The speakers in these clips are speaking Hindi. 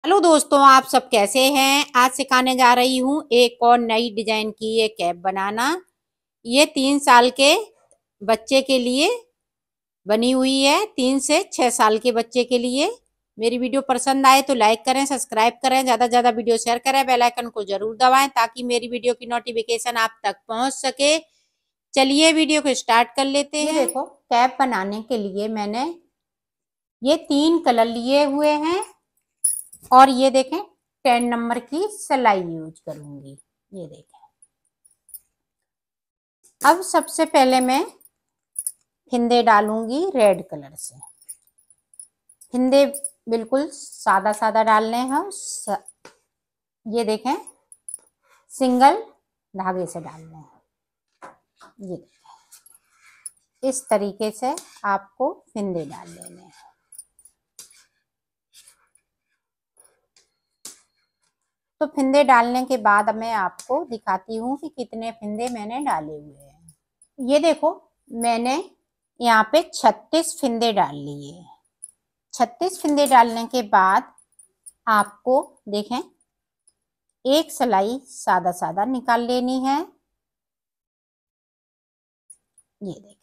हेलो दोस्तों, आप सब कैसे हैं। आज सिखाने जा रही हूँ एक और नई डिजाइन की ये कैप बनाना। ये 3 साल के बच्चे के लिए बनी हुई है, 3 से 6 साल के बच्चे के लिए। मेरी वीडियो पसंद आए तो लाइक करें, सब्सक्राइब करें, ज़्यादा से ज़्यादा वीडियो शेयर करें, बेल आइकन को जरूर दबाएं ताकि मेरी वीडियो की नोटिफिकेशन आप तक पहुंच सके। चलिए वीडियो को स्टार्ट कर लेते हैं। ये देखो, कैप बनाने के लिए मैंने ये 3 कलर लिए हुए हैं और ये देखें 10 नंबर की सिलाई यूज करूंगी। ये देखें, अब सबसे पहले मैं फिंदे डालूंगी रेड कलर से। फिंदे बिल्कुल सादा सादा डालने हैं। ये देखें, सिंगल धागे से डालने हैं। ये देखें, इस तरीके से आपको फिंदे डाल लेने हैं। तो फिंदे डालने के बाद मैं आपको दिखाती हूँ कि कितने फिंदे मैंने डाले हुए हैं। ये देखो, मैंने यहाँ पे 36 फिंदे डाल लिए। 36 फिंदे डालने के बाद आपको देखें, एक सिलाई सादा सादा निकाल लेनी है। ये देखें,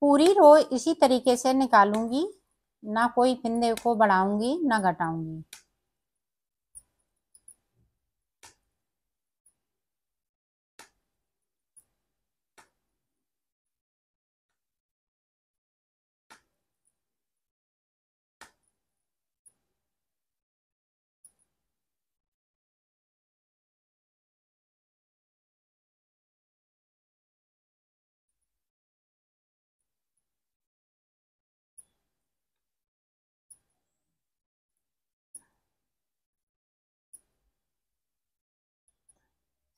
पूरी रो इसी तरीके से निकालूंगी, ना कोई फिंदे को बढ़ाऊंगी ना घटाऊंगी।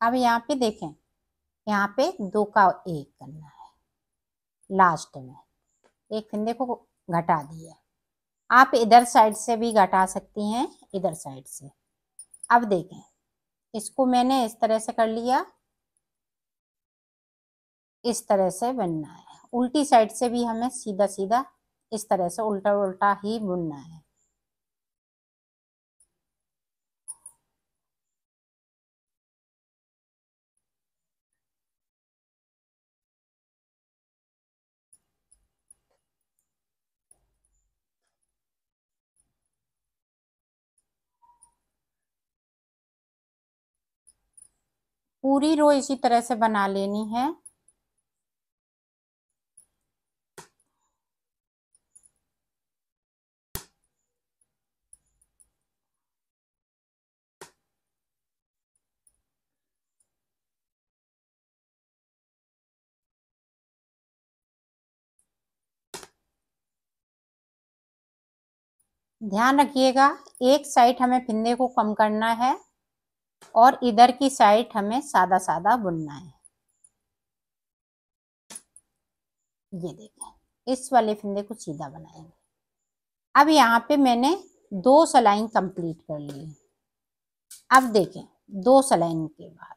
अब यहाँ पे देखें, यहाँ पे 2 का 1 करना है। लास्ट में एक फिंदे को घटा दिया। आप इधर साइड से भी घटा सकती हैं, इधर साइड से। अब देखें, इसको मैंने इस तरह से कर लिया। इस तरह से बनना है। उल्टी साइड से भी हमें सीधा सीधा इस तरह से उल्टा उल्टा ही बुनना है। पूरी रो इसी तरह से बना लेनी है। ध्यान रखिएगा, एक साइड हमें फिंदे को कम करना है और इधर की साइड हमें सादा सादा बुनना है। ये देखें, इस वाले फिंदे को सीधा बनाएंगे। अब यहाँ पे मैंने 2 सलाइन कंप्लीट कर ली। अब देखें, 2 सलाइन के बाद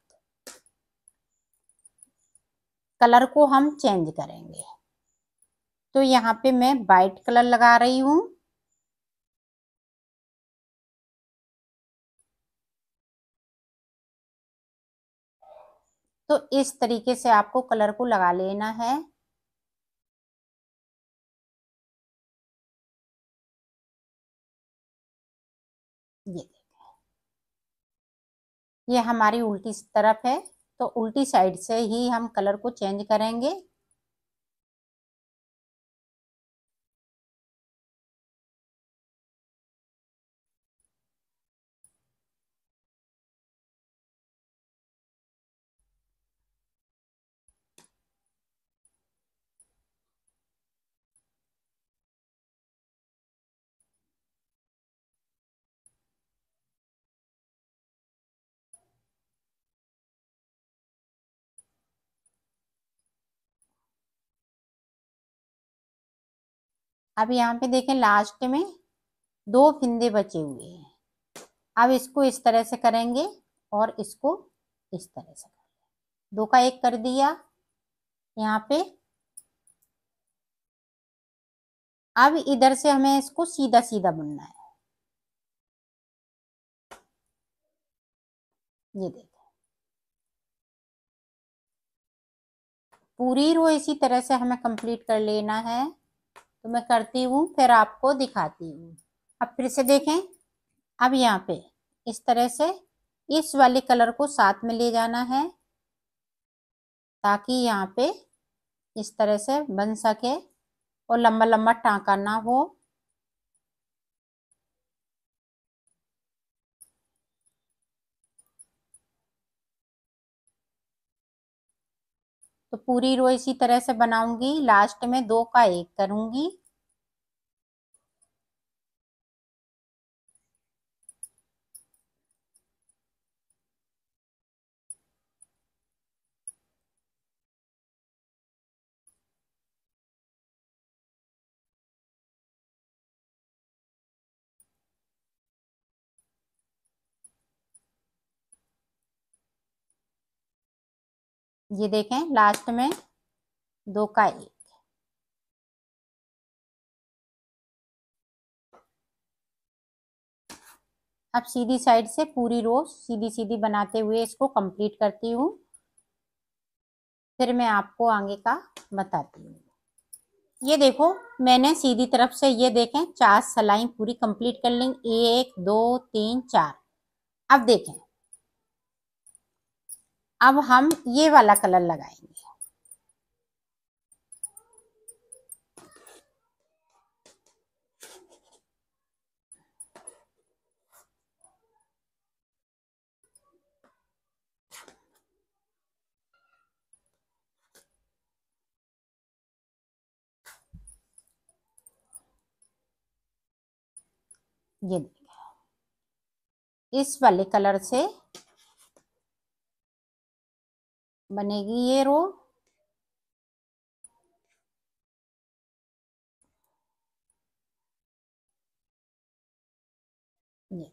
कलर को हम चेंज करेंगे। तो यहाँ पे मैं वाइट कलर लगा रही हूँ। तो इस तरीके से आपको कलर को लगा लेना है। ये ये हमारी उल्टी तरफ है, तो उल्टी साइड से ही हम कलर को चेंज करेंगे। अब यहाँ पे देखें लास्ट में 2 फंदे बचे हुए हैं। अब इसको इस तरह से करेंगे और इसको इस तरह से करेंगे। 2 का 1 कर दिया यहाँ पे। अब इधर से हमें इसको सीधा सीधा बुनना है। ये देखो पूरी रो इसी तरह से हमें कंप्लीट कर लेना है। तो मैं करती हूँ फिर आपको दिखाती हूँ। अब फिर से देखें। अब यहाँ पे इस तरह से इस वाले कलर को साथ में ले जाना है ताकि यहाँ पे इस तरह से बन सके और लंबा लंबा टाँका ना हो। तो पूरी रो इसी तरह से बनाऊंगी। लास्ट में 2 का 1 करूंगी। ये देखें लास्ट में 2 का 1। अब सीधी साइड से पूरी रो सीधी सीधी बनाते हुए इसको कंप्लीट करती हूँ। फिर मैं आपको आगे का बताती हूँ। ये देखो मैंने सीधी तरफ से ये देखें 4 सिलाई पूरी कंप्लीट कर ली। 1 2 3 4। अब देखें अब हम ये वाला कलर लगाएंगे। ये इस वाले कलर से बनेगी ये रो। ये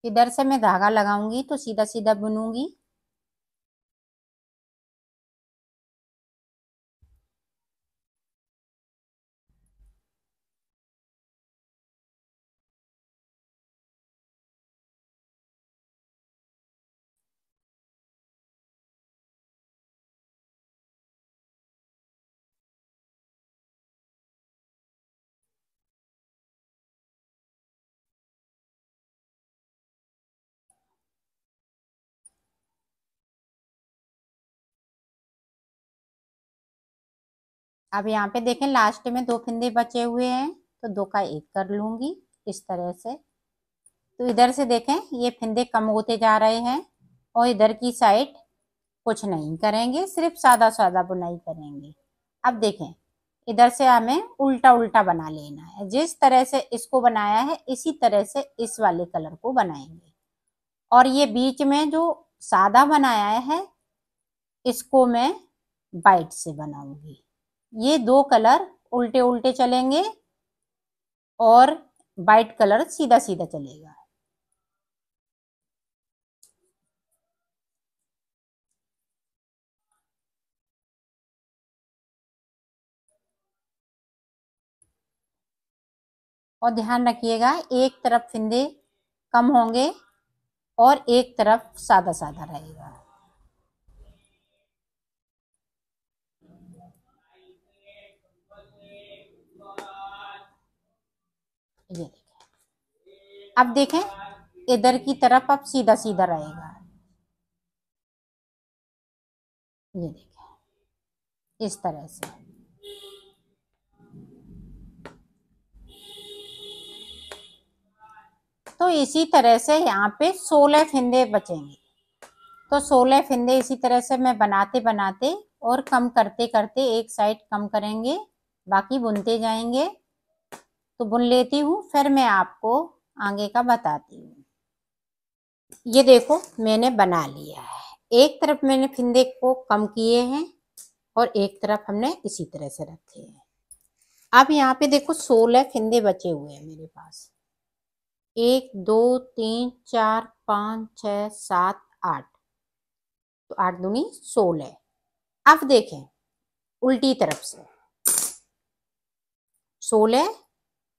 इधर से मैं धागा लगाऊंगी तो सीधा सीधा बुनूंगी। अब यहाँ पे देखें लास्ट में 2 फंदे बचे हुए हैं तो 2 का 1 कर लूंगी इस तरह से। तो इधर से देखें ये फंदे कम होते जा रहे हैं और इधर की साइड कुछ नहीं करेंगे, सिर्फ सादा सादा बुनाई करेंगे। अब देखें इधर से हमें उल्टा उल्टा बना लेना है। जिस तरह से इसको बनाया है इसी तरह से इस वाले कलर को बनाएंगे। और ये बीच में जो सादा बनाया है इसको मैं वाइट से बनाऊंगी। ये 2 कलर उल्टे उल्टे चलेंगे और वाइट कलर सीधा सीधा चलेगा। और ध्यान रखिएगा एक तरफ फंदे कम होंगे और एक तरफ सादा सादा रहेगा। ये देखें। अब देखें इधर की तरफ अब सीधा सीधा रहेगा। ये देखें इस तरह से। तो इसी तरह से यहाँ पे 16 फंदे बचेंगे। तो 16 फंदे इसी तरह से मैं बनाते बनाते और कम करते करते एक साइड कम करेंगे, बाकी बुनते जाएंगे। तो बुन लेती हूँ फिर मैं आपको आगे का बताती हूँ। ये देखो मैंने बना लिया है। एक तरफ मैंने फंदे को कम किए हैं और एक तरफ हमने इसी तरह से रखे हैं। अब यहाँ पे देखो 16 फंदे बचे हुए हैं मेरे पास। 1 2 3 4 5 6 7 8, तो 8 दूनी 16। अब देखें उल्टी तरफ से 16।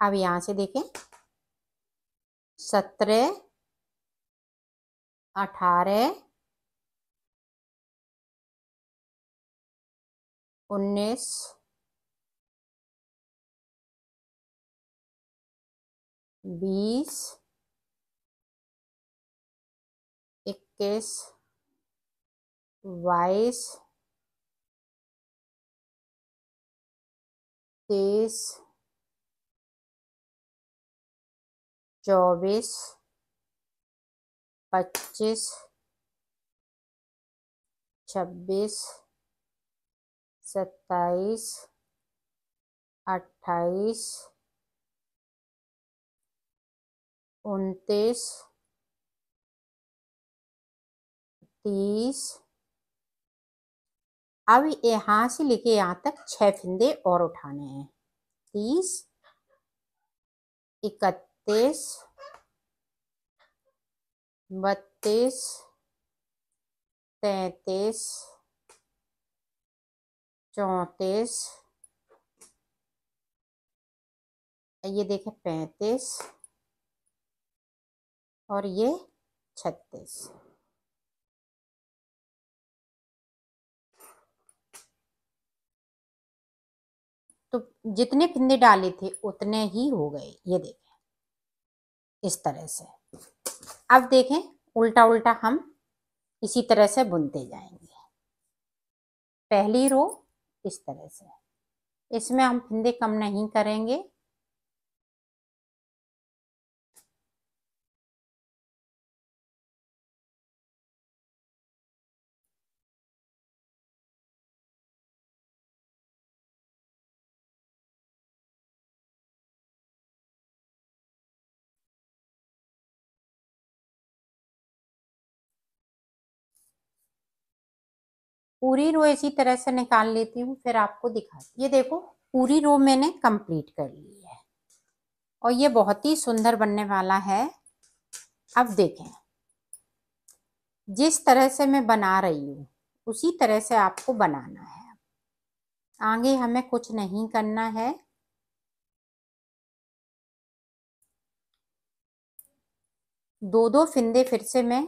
अब यहां से देखें 17 18 19 20 21 22 23 24 25 26 27 28 29 30। अब यहां से लेके यहां तक 6 फंदे और उठाने हैं। 30 31 32 33 34, ये देखें 35 और ये 36। तो जितने फंदे डाले थे उतने ही हो गए। ये देखें इस तरह से। अब देखें उल्टा उल्टा हम इसी तरह से बुनते जाएंगे। पहली रो इस तरह से, इसमें हम फंदे कम नहीं करेंगे। पूरी रो इसी तरह से निकाल लेती हूँ, फिर आपको दिखाती। ये देखो पूरी रो मैंने कंप्लीट कर ली है और ये बहुत ही सुंदर बनने वाला है। अब देखें जिस तरह से मैं बना रही हूँ उसी तरह से आपको बनाना है। आगे हमें कुछ नहीं करना है। दो दो फंदे फिर से मैं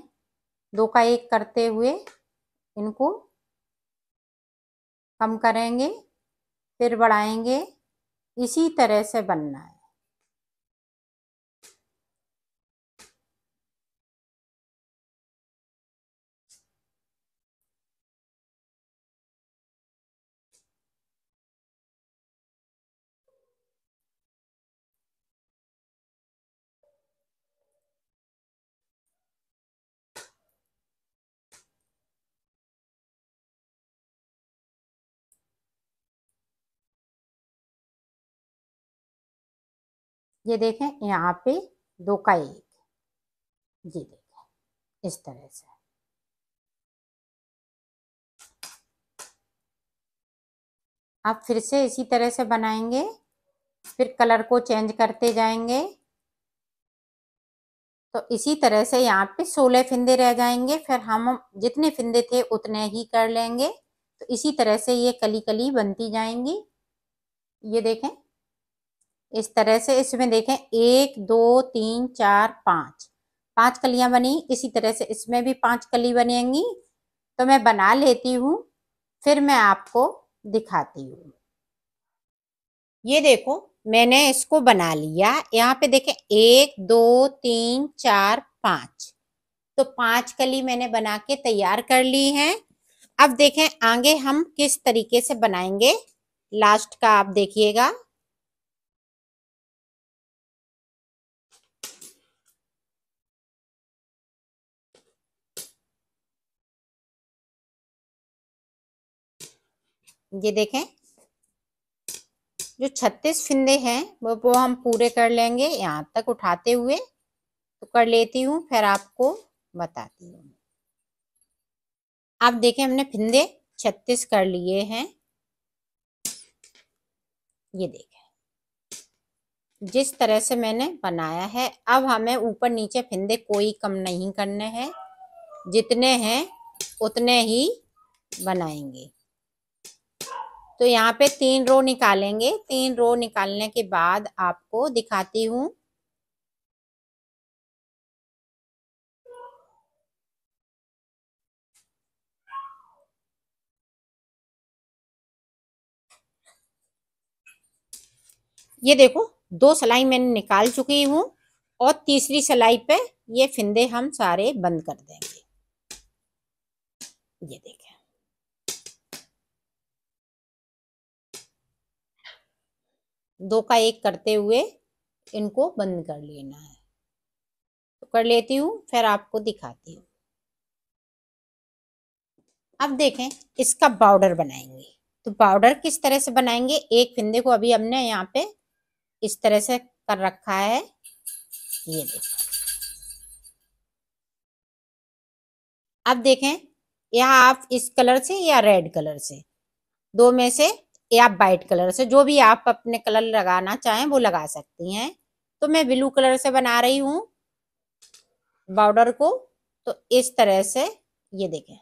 2 का 1 करते हुए इनको कम करेंगे, फिर बढ़ाएंगे। इसी तरह से बनना है। ये देखें यहाँ पे 2 का 1, ये देखें इस तरह से। अब फिर से इसी तरह से बनाएंगे, फिर कलर को चेंज करते जाएंगे। तो इसी तरह से यहाँ पे 16 फंदे रह जाएंगे, फिर हम जितने फंदे थे उतने ही कर लेंगे। तो इसी तरह से ये कली कली बनती जाएंगी। ये देखें इस तरह से। इसमें देखें 1 2 3 4 5, 5 कलियां बनी। इसी तरह से इसमें भी 5 कली बनेंगी। तो मैं बना लेती हूँ, फिर मैं आपको दिखाती हूँ। ये देखो मैंने इसको बना लिया। यहाँ पे देखें 1 2 3 4 5, तो 5 कली मैंने बना के तैयार कर ली है। अब देखें आगे हम किस तरीके से बनाएंगे, लास्ट का आप देखिएगा। ये देखें जो 36 फंदे हैं वो हम पूरे कर लेंगे। यहाँ तक उठाते हुए तो कर लेती हूँ, फिर आपको बताती हूँ। अब देखें हमने फिंदे 36 कर लिए हैं। ये देखें जिस तरह से मैंने बनाया है। अब हमें ऊपर नीचे फिंदे कोई कम नहीं करने हैं, जितने हैं उतने ही बनाएंगे। तो यहाँ पे 3 रो निकालेंगे। 3 रो निकालने के बाद आपको दिखाती हूँ। ये देखो 2 सिलाई मैंने निकाल चुकी हूँ और तीसरी सिलाई पे ये फिंदे हम सारे बंद कर देंगे। ये देखें 2 का 1 करते हुए इनको बंद कर लेना है। तो कर लेती हूँ, फिर आपको दिखाती हूँ। अब देखें इसका बॉर्डर बनाएंगे। तो बॉर्डर किस तरह से बनाएंगे, एक फिंदे को अभी हमने यहाँ पे इस तरह से कर रखा है। ये देखो अब देखें यहाँ आप इस कलर से या रेड कलर से, दो में से, या वाइट कलर से, जो भी आप अपने कलर लगाना चाहें वो लगा सकती हैं। तो मैं ब्लू कलर से बना रही हूँ बॉर्डर को। तो इस तरह से ये देखें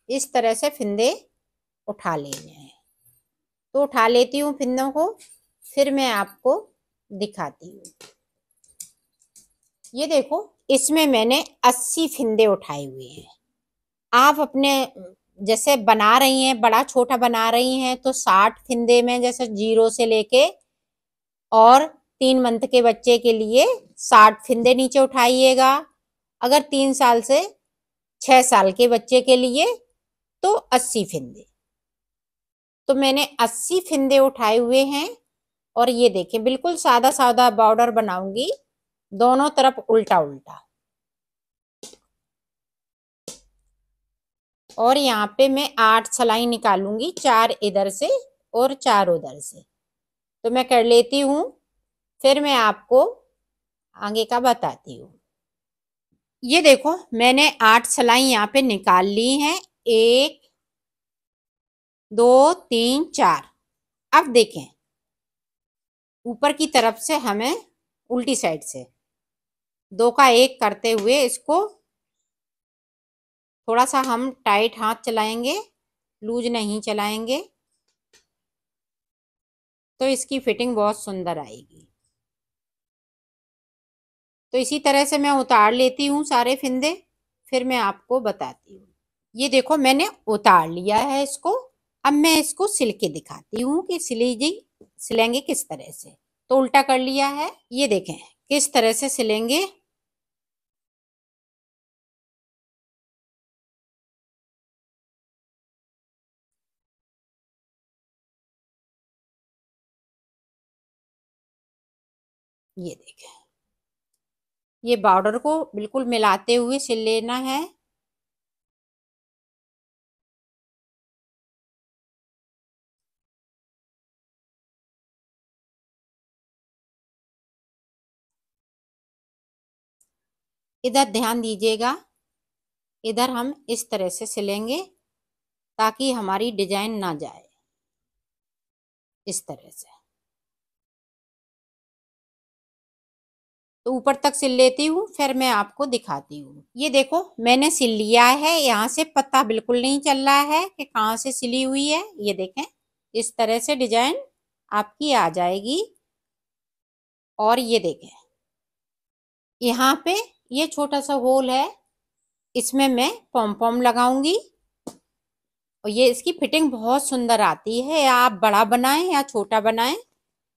इस तरह से फिंदे उठा लेने हैं। तो उठा लेती हूँ फिंदों को, फिर मैं आपको दिखाती हूँ। ये देखो इसमें मैंने 80 फिंदे उठाए हुए हैं। आप अपने जैसे बना रही हैं, बड़ा छोटा बना रही हैं, तो 60 फिंदे में जैसे 0 से लेके और 3 मंथ के बच्चे के लिए 60 फिंदे नीचे उठाइएगा। अगर 3 साल से 6 साल के बच्चे के लिए तो 80 फिंदे। तो मैंने 80 फिंदे उठाए हुए हैं। और ये देखें बिल्कुल सादा सादा बॉर्डर बनाऊंगी, दोनों तरफ उल्टा उल्टा। और यहाँ पे मैं 8 सिलाई निकालूंगी, 4 इधर से और 4 उधर से। तो मैं कर लेती हूँ, फिर मैं आपको आगे का बताती हूँ। ये देखो मैंने 8 सिलाई यहाँ पे निकाल ली हैं, 1 2 3 4। अब देखें ऊपर की तरफ से हमें उल्टी साइड से 2 का 1 करते हुए इसको थोड़ा सा हम टाइट हाथ चलाएंगे, लूज नहीं चलाएंगे, तो इसकी फिटिंग बहुत सुंदर आएगी। तो इसी तरह से मैं उतार लेती हूँ सारे फिंदे, फिर मैं आपको बताती हूँ। ये देखो मैंने उतार लिया है इसको। अब मैं इसको सिल के दिखाती हूँ कि सिलेंगे किस तरह से। तो उल्टा कर लिया है, ये देखें किस तरह से सिलेंगे। ये देखें ये बॉर्डर को बिल्कुल मिलाते हुए सिल लेना है। इधर ध्यान दीजिएगा, इधर हम इस तरह से सिलेंगे ताकि हमारी डिजाइन ना जाए, इस तरह से। तो ऊपर तक सिल लेती हूँ, फिर मैं आपको दिखाती हूँ। ये देखो मैंने सिल लिया है, यहाँ से पता बिल्कुल नहीं चल रहा है कि कहाँ से सिली हुई है। ये देखें इस तरह से डिजाइन आपकी आ जाएगी। और ये देखें यहाँ पे ये छोटा सा होल है, इसमें मैं पॉम पॉम लगाऊंगी और ये इसकी फिटिंग बहुत सुंदर आती है। आप बड़ा बनाएं या छोटा बनाएं,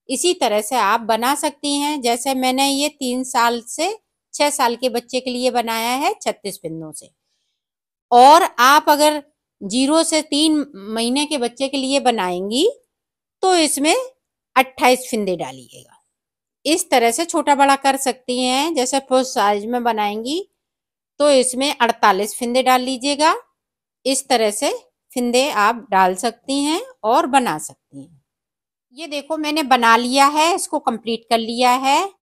इसी तरह से आप बना सकती हैं। जैसे मैंने ये 3 साल से 6 साल के बच्चे के लिए बनाया है 36 फिंदों से। और आप अगर 0 से 3 महीने के बच्चे के लिए बनाएंगी तो इसमें 28 फिंदे डालिएगा। इस तरह से छोटा बड़ा कर सकती हैं। जैसे फुल साइज में बनाएंगी तो इसमें 48 फिंदे डाल लीजिएगा। इस तरह से फिंदे आप डाल सकती हैं और बना सकती हैं। ये देखो मैंने बना लिया है, इसको कंप्लीट कर लिया है।